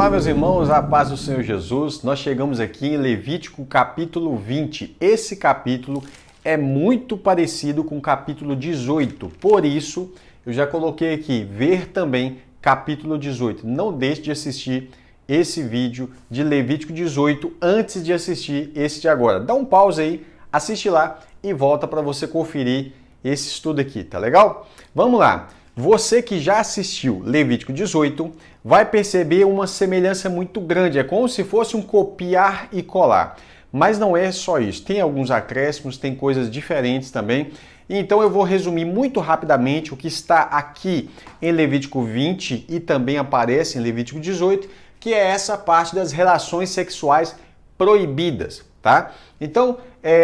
Olá, meus irmãos, a paz do Senhor Jesus. Nós chegamos aqui em Levítico capítulo 20. Esse capítulo é muito parecido com o capítulo 18. Por isso, eu já coloquei aqui, ver também capítulo 18. Não deixe de assistir esse vídeo de Levítico 18 antes de assistir esse de agora. Dá um pause aí, assiste lá e volta para você conferir esse estudo aqui, tá legal? Vamos lá. Você que já assistiu Levítico 18 vai perceber uma semelhança muito grande. É como se fosse um copiar e colar. Mas não é só isso. Tem alguns acréscimos, tem coisas diferentes também. Então eu vou resumir muito rapidamente o que está aqui em Levítico 20 e também aparece em Levítico 18, que é essa parte das relações sexuais proibidas, tá? Então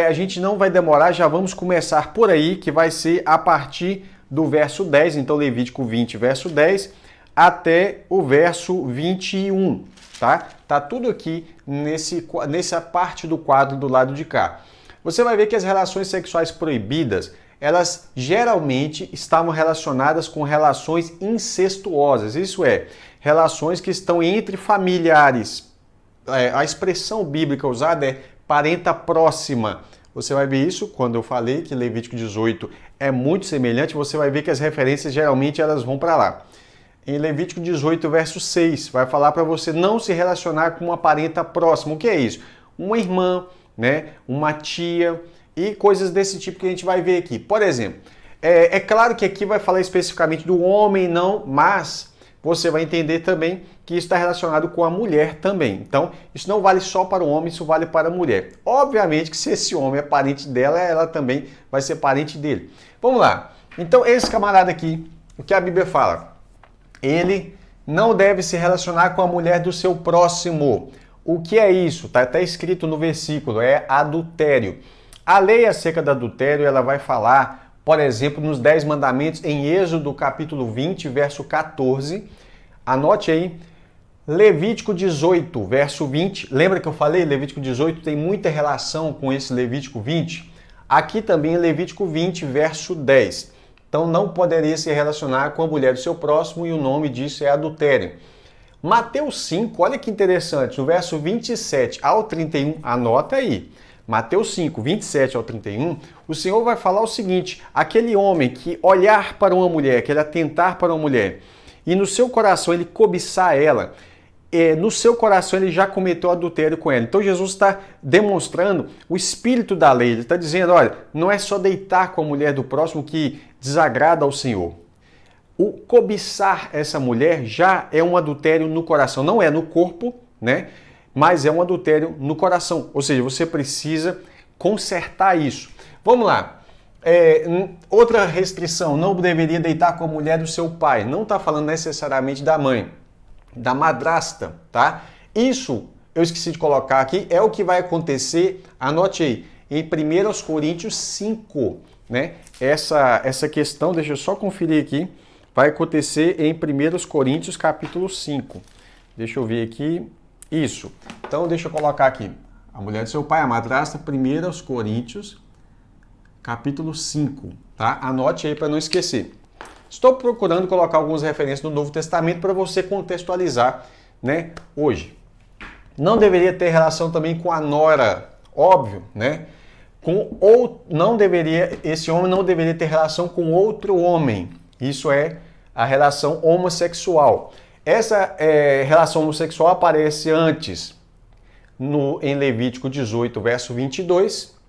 a gente não vai demorar, já vamos começar por aí, que vai ser a partir do verso 10, então Levítico 20, verso 10, até o verso 21, tá? Tá tudo aqui nessa parte do quadro do lado de cá. Você vai ver que as relações sexuais proibidas, elas geralmente estavam relacionadas com relações incestuosas, isso é, relações que estão entre familiares. A expressão bíblica usada é parenta próxima. Você vai ver isso quando eu falei que Levítico 18 é muito semelhante, você vai ver que as referências geralmente elas vão para lá. Em Levítico 18, verso 6, vai falar para você não se relacionar com uma parenta próxima. O que é isso? Uma irmã, né? Uma tia e coisas desse tipo que a gente vai ver aqui. Por exemplo, é claro que aqui vai falar especificamente do homem, não, mas você vai entender também que isso está relacionado com a mulher também. Então, isso não vale só para o homem, isso vale para a mulher. Obviamente que se esse homem é parente dela, ela também vai ser parente dele. Vamos lá. Então, esse camarada aqui, o que a Bíblia fala? Ele não deve se relacionar com a mulher do seu próximo. O que é isso? Está até escrito no versículo, é adultério. A lei acerca do adultério, ela vai falar, por exemplo, nos 10 mandamentos, em Êxodo capítulo 20, verso 14. Anote aí, Levítico 18, verso 20. Lembra que eu falei? Levítico 18 tem muita relação com esse Levítico 20. Aqui também Levítico 20, verso 10. Então não poderia se relacionar com a mulher do seu próximo e o nome disso é adultério. Mateus 5, olha que interessante, no verso 27 ao 31, anota aí. Mateus 5, 27 ao 31, o Senhor vai falar o seguinte: aquele homem que olhar para uma mulher, que ele atentar para uma mulher, e no seu coração ele cobiçar ela, no seu coração ele já cometeu adultério com ela. Então Jesus está demonstrando o espírito da lei. Ele está dizendo, olha, não é só deitar com a mulher do próximo que desagrada ao Senhor. O cobiçar essa mulher já é um adultério no coração. Não é no corpo, né? Mas é um adultério no coração. Ou seja, você precisa consertar isso. Vamos lá. Outra restrição, não deveria deitar com a mulher do seu pai. Não está falando necessariamente da mãe, da madrasta, tá? Isso, eu esqueci de colocar aqui, é o que vai acontecer, anote aí, em 1 Coríntios 5, né? Essa questão, deixa eu só conferir aqui, vai acontecer em 1 Coríntios capítulo 5. Deixa eu ver aqui, isso. Então, deixa eu colocar aqui, a mulher do seu pai, a madrasta, 1 Coríntios capítulo 5, tá? Anote aí para não esquecer. Estou procurando colocar algumas referências do Novo Testamento para você contextualizar, né, hoje. Não deveria ter relação também com a nora, óbvio, né? Esse homem não deveria ter relação com outro homem. Isso é a relação homossexual. Essa relação homossexual aparece antes em Levítico 18, verso 22.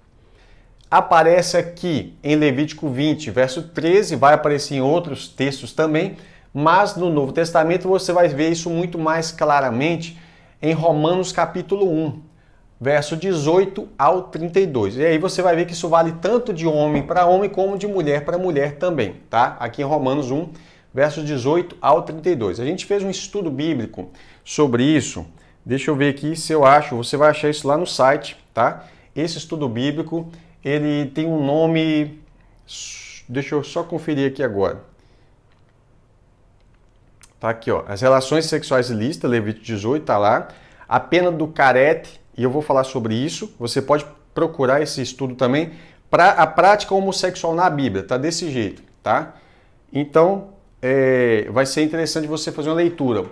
Aparece aqui em Levítico 20, verso 13, vai aparecer em outros textos também, mas no Novo Testamento você vai ver isso muito mais claramente em Romanos capítulo 1, verso 18 ao 32. E aí você vai ver que isso vale tanto de homem para homem como de mulher para mulher também, tá? Aqui em Romanos 1, verso 18 ao 32. A gente fez um estudo bíblico sobre isso. Deixa eu ver aqui se eu acho, você vai achar isso lá no site, tá? Esse estudo bíblico, ele tem um nome, deixa eu só conferir aqui agora. Tá aqui, ó, as relações sexuais ilícitas, Levítico 18, tá lá. A pena do carete, e eu vou falar sobre isso, você pode procurar esse estudo também, para a prática homossexual na Bíblia, tá desse jeito, tá? Então, vai ser interessante você fazer uma leitura.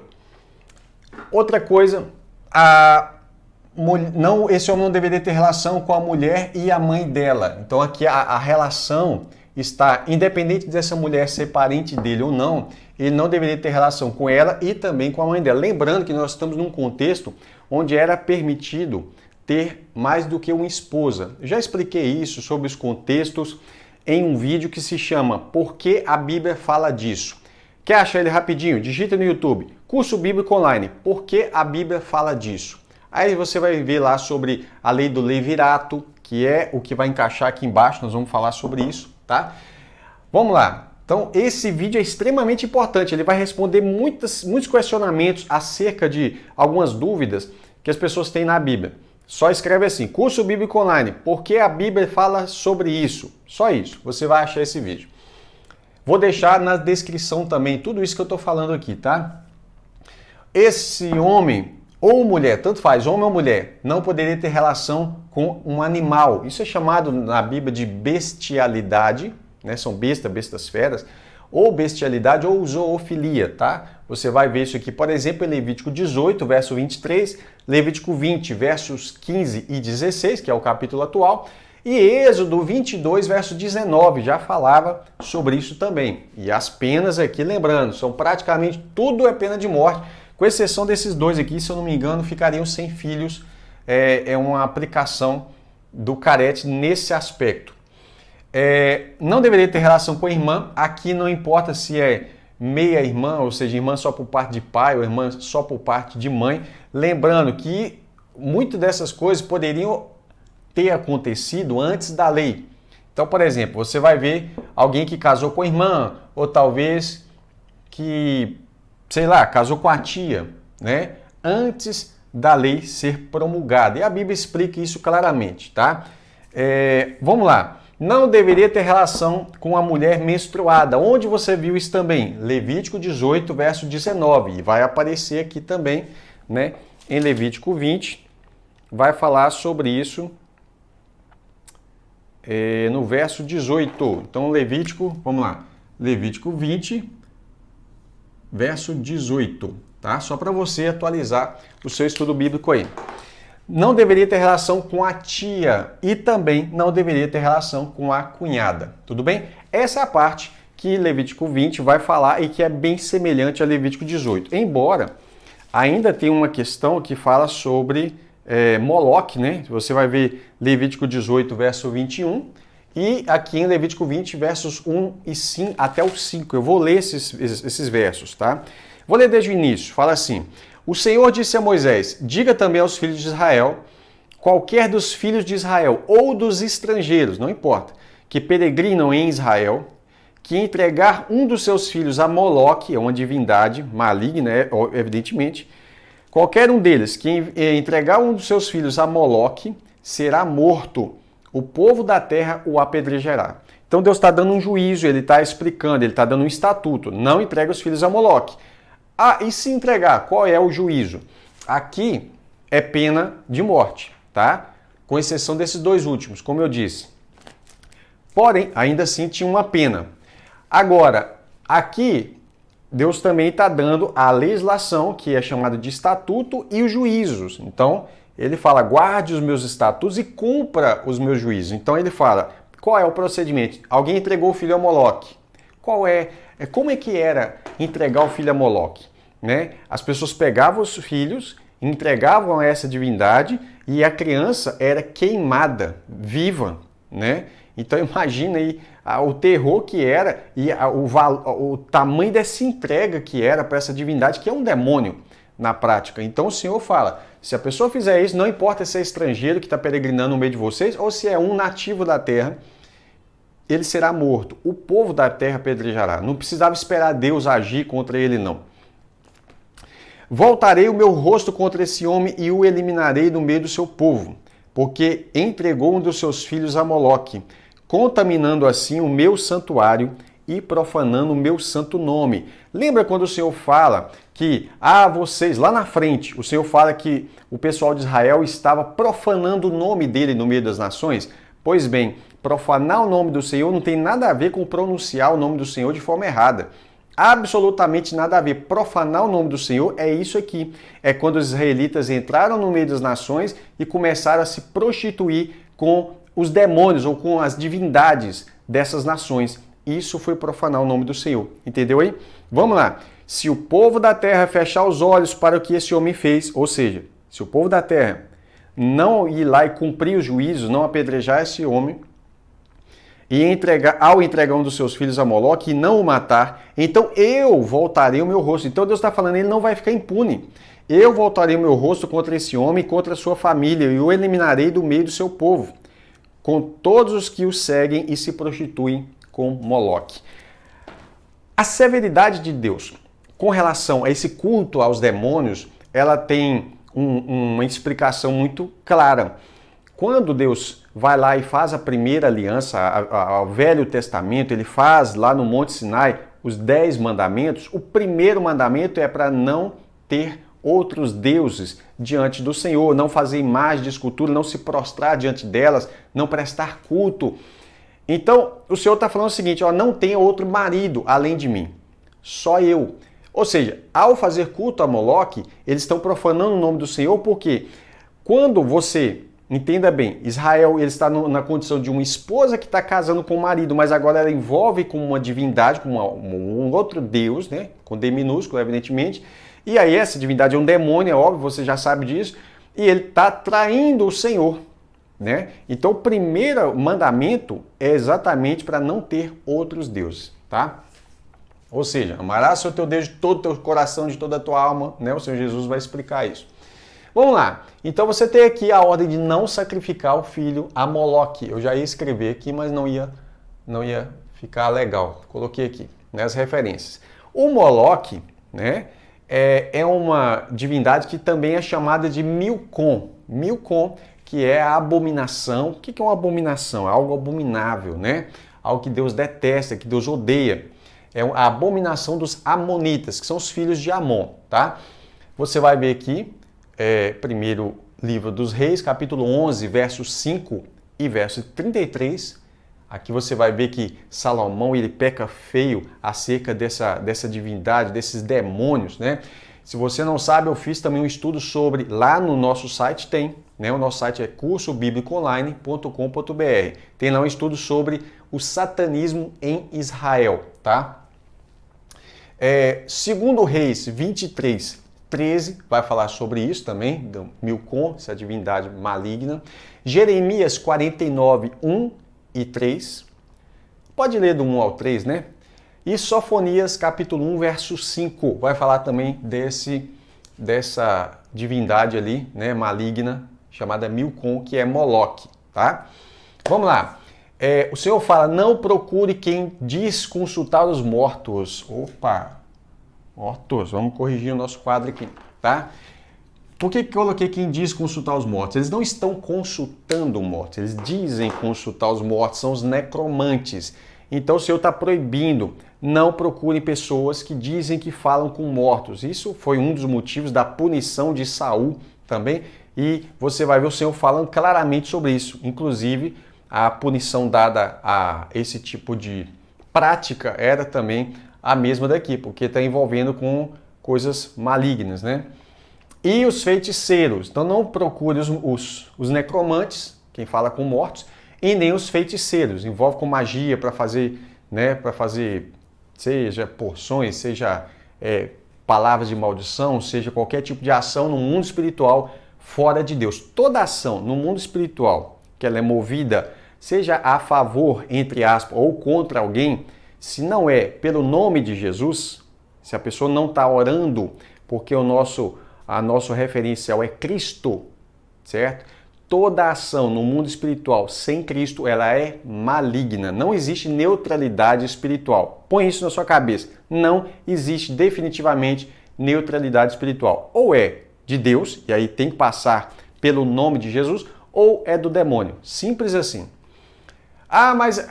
Outra coisa, esse homem não deveria ter relação com a mulher e a mãe dela. Então aqui a relação está, independente dessa mulher ser parente dele ou não, ele não deveria ter relação com ela e também com a mãe dela. Lembrando que nós estamos num contexto onde era permitido ter mais do que uma esposa. Eu já expliquei isso sobre os contextos em um vídeo que se chama Por que a Bíblia fala disso? Quer achar ele rapidinho? Digita no YouTube, Curso Bíblico Online, Por que a Bíblia fala disso? Aí você vai ver lá sobre a lei do levirato, que é o que vai encaixar aqui embaixo, nós vamos falar sobre isso, tá? Vamos lá. Então, esse vídeo é extremamente importante, ele vai responder muitos questionamentos acerca de algumas dúvidas que as pessoas têm na Bíblia. Só escreve assim, Curso Bíblico Online, por que a Bíblia fala sobre isso? Só isso, você vai achar esse vídeo. Vou deixar na descrição também tudo isso que eu estou falando aqui, tá? Esse homem ou mulher, tanto faz, homem ou mulher, não poderia ter relação com um animal. Isso é chamado na Bíblia de bestialidade, né? São bestas feras, ou bestialidade ou zoofilia, tá? Você vai ver isso aqui, por exemplo, em Levítico 18, verso 23, Levítico 20, versos 15 e 16, que é o capítulo atual, e Êxodo 22, verso 19, já falava sobre isso também. E as penas aqui, lembrando, são praticamente tudo é pena de morte, com exceção desses dois aqui, se eu não me engano, ficariam sem filhos. É uma aplicação do carete nesse aspecto. Não deveria ter relação com a irmã. Aqui não importa se é meia-irmã, ou seja, irmã só por parte de pai ou irmã só por parte de mãe. Lembrando que muitas dessas coisas poderiam ter acontecido antes da lei. Então, por exemplo, você vai ver alguém que casou com a irmã, ou talvez que, sei lá, casou com a tia, né? Antes da lei ser promulgada. E a Bíblia explica isso claramente, tá? Vamos lá. Não deveria ter relação com a mulher menstruada. Onde você viu isso também? Levítico 18, verso 19. E vai aparecer aqui também, né? Em Levítico 20, vai falar sobre isso no verso 18. Então, Levítico, vamos lá. Levítico 20, verso 18, tá? Só para você atualizar o seu estudo bíblico aí. Não deveria ter relação com a tia e também não deveria ter relação com a cunhada, tudo bem? Essa é a parte que Levítico 20 vai falar e que é bem semelhante a Levítico 18. Embora ainda tenha uma questão que fala sobre Moloque, né? Você vai ver Levítico 18, verso 21 e aqui em Levítico 20, versos 1 e 5 até o 5. Eu vou ler esses versos, tá? Vou ler desde o início. Fala assim: O Senhor disse a Moisés, diga também aos filhos de Israel, qualquer dos filhos de Israel ou dos estrangeiros, não importa, que peregrinam em Israel, que entregar um dos seus filhos a Moloque, é uma divindade maligna, evidentemente, qualquer um deles que entregar um dos seus filhos a Moloque será morto. O povo da terra o apedrejará. Então Deus está dando um juízo, ele está explicando, ele está dando um estatuto. Não entrega os filhos a Moloque. E se entregar, qual é o juízo? Aqui é pena de morte, tá? Com exceção desses dois últimos, como eu disse. Porém, ainda assim tinha uma pena. Agora, aqui Deus também está dando a legislação, que é chamada de estatuto, e os juízos. Então, ele fala, guarde os meus estatutos e cumpra os meus juízos. Então, ele fala, qual é o procedimento? Alguém entregou o filho a Moloque. Como é que era entregar o filho a Moloque? Né? As pessoas pegavam os filhos, entregavam a essa divindade e a criança era queimada, viva, né? Então imagina aí o terror que era e o tamanho dessa entrega que era para essa divindade, que é um demônio na prática. Então o Senhor fala, se a pessoa fizer isso, não importa se é estrangeiro que está peregrinando no meio de vocês ou se é um nativo da terra, ele será morto. O povo da terra apedrejará. Não precisava esperar Deus agir contra ele, não. Voltarei o meu rosto contra esse homem e o eliminarei do meio do seu povo, porque entregou um dos seus filhos a Moloque, contaminando assim o meu santuário e profanando o meu santo nome. Lembra quando o Senhor fala que, vocês, lá na frente, o Senhor fala que o pessoal de Israel estava profanando o nome dele no meio das nações? Pois bem, profanar o nome do Senhor não tem nada a ver com pronunciar o nome do Senhor de forma errada. absolutamente nada a ver. Profanar o nome do Senhor é isso aqui. É quando os israelitas entraram no meio das nações e começaram a se prostituir com os demônios ou com as divindades dessas nações. Isso foi profanar o nome do Senhor. Entendeu aí? Vamos lá. Se o povo da terra fechar os olhos para o que esse homem fez, ou seja, se o povo da terra não ir lá e cumprir os juízos, não apedrejar esse homem, e ao entregar um dos seus filhos a Moloque e não o matar, então eu voltarei o meu rosto. Então Deus está falando, ele não vai ficar impune. Eu voltarei o meu rosto contra esse homem e contra a sua família, e o eliminarei do meio do seu povo, com todos os que o seguem e se prostituem com Moloque. A severidade de Deus com relação a esse culto aos demônios, ela tem uma explicação muito clara. Quando Deus vai lá e faz a primeira aliança, ao Velho Testamento, ele faz lá no Monte Sinai os 10 mandamentos, o primeiro mandamento é para não ter outros deuses diante do Senhor, não fazer imagem de escultura, não se prostrar diante delas, não prestar culto. Então, o Senhor está falando o seguinte, ó, não tenha outro marido além de mim, só eu. Ou seja, ao fazer culto a Moloque, eles estão profanando o nome do Senhor, porque quando você, entenda bem, Israel ele está na condição de uma esposa que está casando com o marido, mas agora ela envolve com uma divindade, com um outro Deus, né? Com D minúsculo, evidentemente, e aí essa divindade é um demônio, é óbvio, você já sabe disso, e ele está traindo o Senhor, né? Então o primeiro mandamento é exatamente para não ter outros deuses, tá? Ou seja, amarás o teu Deus de todo o teu coração, de toda a tua alma, né? O Senhor Jesus vai explicar isso. Vamos lá. Então você tem aqui a ordem de não sacrificar o filho a Moloque. Eu já ia escrever aqui, mas não ia ficar legal. Coloquei aqui, né, as referências. O Moloque, né, é uma divindade que também é chamada de Milcom. Milcom, que é a abominação. O que é uma abominação? É algo abominável, né? Algo que Deus detesta, que Deus odeia. É a abominação dos amonitas, que são os filhos de Amon, tá? Você vai ver aqui, primeiro livro dos Reis, capítulo 11, versos 5 e verso 33. Aqui você vai ver que Salomão ele peca feio acerca dessa divindade, desses demônios, né? Se você não sabe, eu fiz também um estudo sobre, lá no nosso site tem, né? O nosso site é cursobiblicoonline.com.br. Tem lá um estudo sobre o satanismo em Israel, tá? Segundo Reis 23, 13, vai falar sobre isso também, do Milcom, essa divindade maligna. Jeremias 49, 1 e 3. Pode ler do 1 ao 3, né? E Sofonias capítulo 1, verso 5, vai falar também dessa divindade ali, né, maligna, chamada Milcom, que é Moloque, tá? Vamos lá. O Senhor fala, não procure quem diz consultar os mortos. Opa, mortos, vamos corrigir o nosso quadro aqui, tá? Por que eu coloquei quem diz consultar os mortos? Eles não estão consultando mortos, eles dizem consultar os mortos, são os necromantes. Então o Senhor está proibindo, não procurem pessoas que dizem que falam com mortos. Isso foi um dos motivos da punição de Saul também, e você vai ver o Senhor falando claramente sobre isso, inclusive a punição dada a esse tipo de prática era também a mesma daqui, porque está envolvendo com coisas malignas, né? E os feiticeiros. Então não procure os necromantes, quem fala com mortos, e nem os feiticeiros. Envolve com magia para fazer, né? Para fazer, seja porções, seja palavras de maldição, seja qualquer tipo de ação no mundo espiritual fora de Deus. Toda ação no mundo espiritual que ela é movida, seja a favor, entre aspas, ou contra alguém, se não é pelo nome de Jesus, se a pessoa não está orando porque a nosso referencial é Cristo, certo? Toda ação no mundo espiritual sem Cristo, ela é maligna. Não existe neutralidade espiritual. Põe isso na sua cabeça. Não existe definitivamente neutralidade espiritual. Ou é de Deus, e aí tem que passar pelo nome de Jesus, ou é do demônio. Simples assim. Ah, mas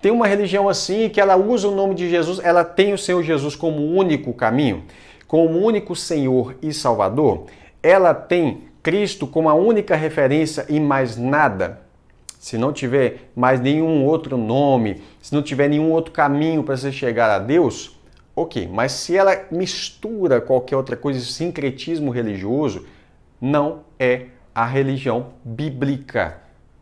tem uma religião assim que ela usa o nome de Jesus, ela tem o Senhor Jesus como único caminho, como único Senhor e Salvador. Ela tem Cristo como a única referência e mais nada. Se não tiver mais nenhum outro nome, se não tiver nenhum outro caminho para você chegar a Deus, ok. Mas se ela mistura qualquer outra coisa, sincretismo religioso, não é a religião bíblica,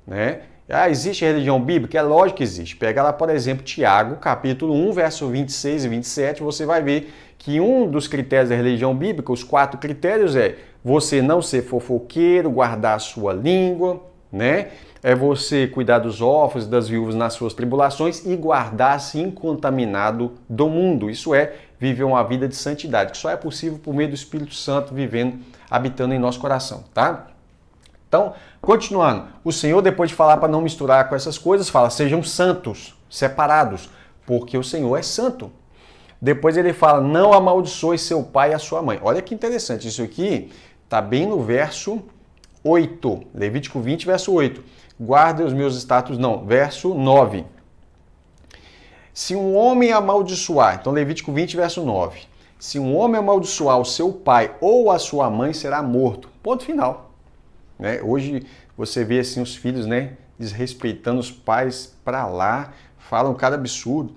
né? Ah, existe religião bíblica? É lógico que existe. Pega lá, por exemplo, Tiago, capítulo 1, verso 26 e 27, você vai ver que um dos critérios da religião bíblica, os 4 critérios é você não ser fofoqueiro, guardar a sua língua, né? É você cuidar dos órfãos e das viúvas nas suas tribulações e guardar-se incontaminado do mundo. Isso é viver uma vida de santidade, que só é possível por meio do Espírito Santo vivendo, habitando em nosso coração, tá? Então, continuando, o Senhor, depois de falar para não misturar com essas coisas, fala, sejam santos, separados, porque o Senhor é santo. Depois ele fala, não amaldiçoe seu pai e a sua mãe. Olha que interessante, isso aqui está bem no verso 8, Levítico 20, verso 8. Guardem os meus estatutos, não, verso 9. Se um homem amaldiçoar, então Levítico 20, verso 9. Se um homem amaldiçoar o seu pai ou a sua mãe, será morto. Ponto final. Né? Hoje você vê assim os filhos, né, desrespeitando os pais para lá, falam cada absurdo.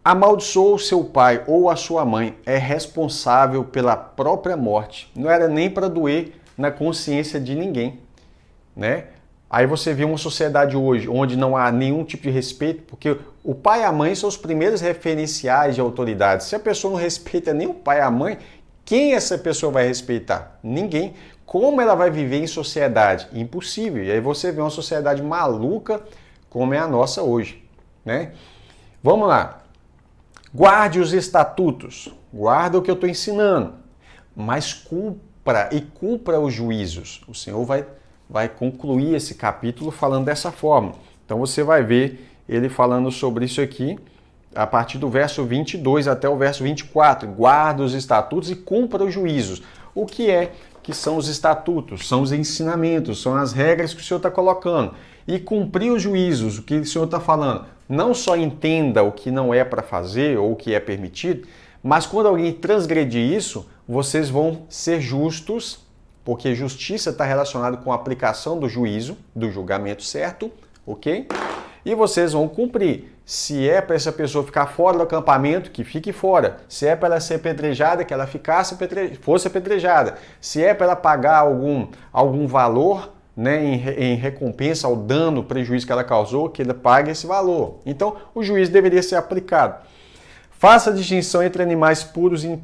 Amaldiçoou o seu pai ou a sua mãe, é responsável pela própria morte. Não era nem para doer na consciência de ninguém, né? Aí você vê uma sociedade hoje onde não há nenhum tipo de respeito, porque o pai e a mãe são os primeiros referenciais de autoridade. Se a pessoa não respeita nem o pai e a mãe, quem essa pessoa vai respeitar? Ninguém. Como ela vai viver em sociedade? Impossível. E aí você vê uma sociedade maluca como é a nossa hoje, né? Vamos lá. Guarde os estatutos. Guarda o que eu estou ensinando. Mas cumpra os juízos. O Senhor vai concluir esse capítulo falando dessa forma. Então você vai ver ele falando sobre isso aqui a partir do verso 22 até o verso 24. Guarda os estatutos e cumpra os juízos. O que são os estatutos? São os ensinamentos, são as regras que o Senhor está colocando. E cumprir os juízos, o que o Senhor está falando. Não só entenda o que não é para fazer ou o que é permitido, mas quando alguém transgredir isso, vocês vão ser justos, porque justiça está relacionada com a aplicação do juízo, do julgamento certo, ok? E vocês vão cumprir. Se é para essa pessoa ficar fora do acampamento, que fique fora. Se é para ela ser apedrejada, que ela fosse apedrejada. Se é para ela pagar algum valor, né, em recompensa ao dano, prejuízo que ela causou, que ela pague esse valor. Então, o juízo deveria ser aplicado. Faça a distinção entre animais puros e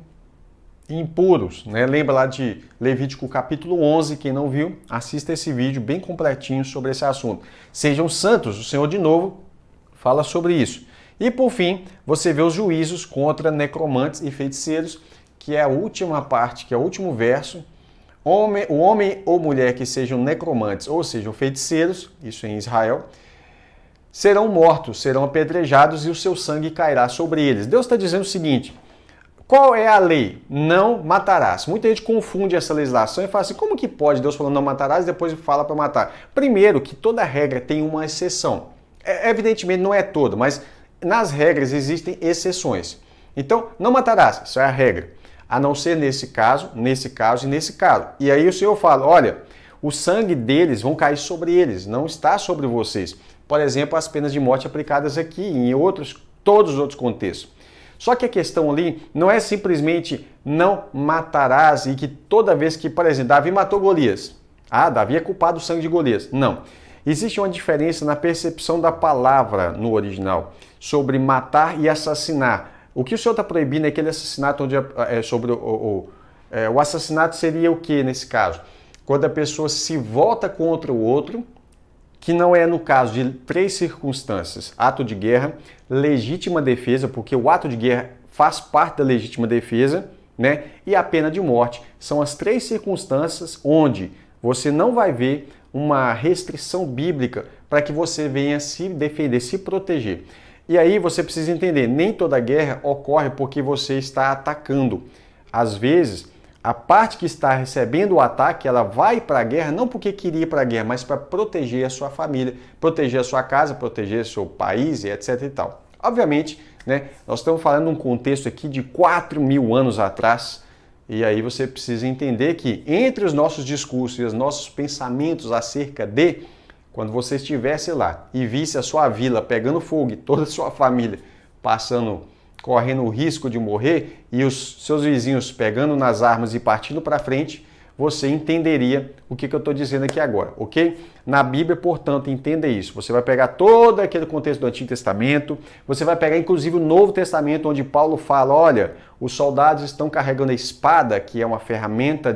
impuros, né? Lembra lá de Levítico capítulo 11, quem não viu, assista esse vídeo bem completinho sobre esse assunto. Sejam santos, o Senhor de novo fala sobre isso. E por fim, você vê os juízos contra necromantes e feiticeiros, que é a última parte, que é o último verso. O homem ou mulher que sejam necromantes ou sejam feiticeiros, isso em Israel, serão mortos, serão apedrejados e o seu sangue cairá sobre eles. Deus está dizendo o seguinte: qual é a lei? Não matarás. Muita gente confunde essa legislação e fala assim, como que pode Deus falando não matarás e depois fala para matar? Primeiro, que toda regra tem uma exceção. Evidentemente não é toda, mas nas regras existem exceções. Então, não matarás, isso é a regra. A não ser nesse caso e nesse caso. E aí o Senhor fala, olha, o sangue deles vão cair sobre eles, não está sobre vocês. Por exemplo, as penas de morte aplicadas aqui, em todos os outros contextos. Só que a questão ali não é simplesmente não matarás e que toda vez que, por exemplo, Davi matou Golias. Ah, Davi é culpado do sangue de Golias. Não. Existe uma diferença na percepção da palavra no original sobre matar e assassinar. O que o Senhor está proibindo é aquele assassinato onde sobre o assassinato seria o que nesse caso? Quando a pessoa se volta contra o outro, que não é no caso de 3 circunstâncias: ato de guerra, legítima defesa, porque o ato de guerra faz parte da legítima defesa, né? E a pena de morte. São as 3 circunstâncias onde você não vai ver uma restrição bíblica para que você venha se defender, se proteger. E aí você precisa entender, nem toda guerra ocorre porque você está atacando. Às vezes, a parte que está recebendo o ataque, ela vai para a guerra não porque queria ir para a guerra, mas para proteger a sua família, proteger a sua casa, proteger o seu país e etc e tal. Obviamente, né, nós estamos falando de um contexto aqui de 4.000 anos atrás, e aí você precisa entender que entre os nossos discursos e os nossos pensamentos acerca de, quando você estivesse lá e visse a sua vila pegando fogo e toda a sua família passando correndo o risco de morrer e os seus vizinhos pegando nas armas e partindo para frente, você entenderia o que eu estou dizendo aqui agora, ok? Na Bíblia, portanto, entenda isso. Você vai pegar todo aquele contexto do Antigo Testamento, você vai pegar inclusive o Novo Testamento, onde Paulo fala, olha, os soldados estão carregando a espada, que é uma ferramenta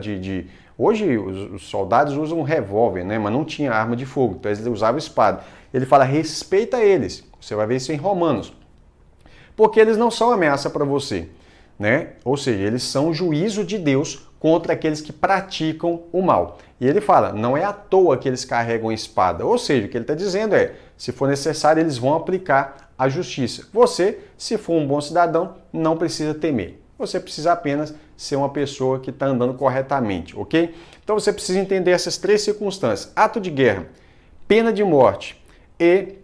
Hoje os soldados usam um revólver, né? Mas não tinha arma de fogo, então eles usavam espada. Ele fala, respeita eles. Você vai ver isso em Romanos. Porque eles não são ameaça para você, né? Ou seja, eles são o juízo de Deus contra aqueles que praticam o mal. E ele fala, não é à toa que eles carregam espada. Ou seja, o que ele está dizendo é, se for necessário, eles vão aplicar a justiça. Você, se for um bom cidadão, não precisa temer. Você precisa apenas ser uma pessoa que está andando corretamente, ok? Então você precisa entender essas três circunstâncias. Ato de guerra, pena de morte e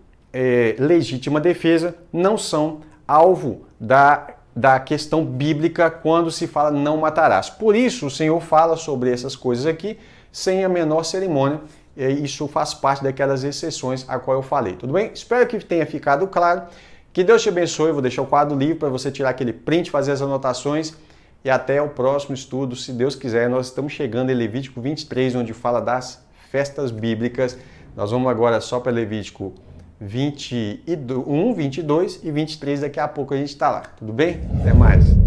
legítima defesa não são alvo da questão bíblica quando se fala não matarás. Por isso o Senhor fala sobre essas coisas aqui sem a menor cerimônia. E isso faz parte daquelas exceções a qual eu falei, tudo bem? Espero que tenha ficado claro. Que Deus te abençoe, eu vou deixar o quadro livre para você tirar aquele print, fazer as anotações e até o próximo estudo, se Deus quiser. Nós estamos chegando em Levítico 23, onde fala das festas bíblicas. Nós vamos agora só para Levítico 21, 22 e 23, daqui a pouco a gente está lá, tudo bem? Até mais!